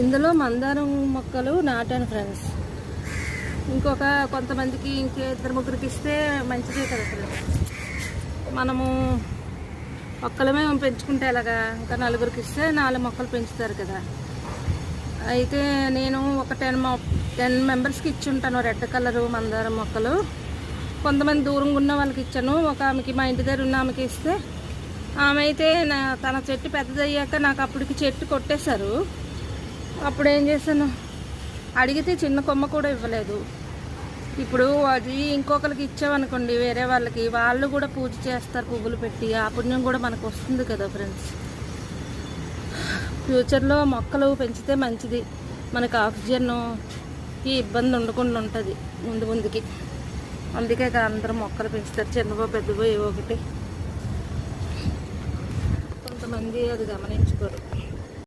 ఇందులో మందారం మొక్కలు నాటాను ఫ్రెండ్స్. కొంతమందికి ఇద్దరు ముగ్గురికి ఇస్తే మంచిదే కదా ఫ్రెండ్స్. మనము మొక్కలమే పెంచుకుంటే ఎలాగా, ఇంకా నలుగురికి ఇస్తే 4 మొక్కలు పెంచుతారు కదా. అయితే నేను ఒక 10 మెంబర్స్కి ఇచ్చి ఉంటాను రెడ్ కలరు మందారం మొక్కలు. కొంతమంది దూరంగా ఉన్న వాళ్ళకి ఇచ్చాను. ఒక ఆమెకి, మా ఇంటి దగ్గర ఉన్న ఆమెకి ఇస్తే, ఆమె అయితే తన చెట్టు పెద్దదయ్యాక నాకు అప్పటికి చెట్టు కొట్టేశారు. అప్పుడు ఏం చేశాను, అడిగితే చిన్న కొమ్మ కూడా ఇవ్వలేదు. ఇప్పుడు అది ఇంకొకరికి ఇచ్చామనుకోండి, వేరే వాళ్ళకి, వాళ్ళు కూడా పూజ చేస్తారు పువ్వులు పెట్టి. ఆ పుణ్యం కూడా మనకు వస్తుంది కదా ఫ్రెండ్స్. ఫ్యూచర్లో మొక్కలు పెంచితే మంచిది, మనకు ఆక్సిజన్కి ఇబ్బంది ఉండకుండా ఉంటుంది ముందుకి. అందుకే అందరూ మొక్కలు పెంచుతారు, చిన్నవో పెద్దవో ఏవో ఒకటి. కొంతమంది అది గమనించుకోరు.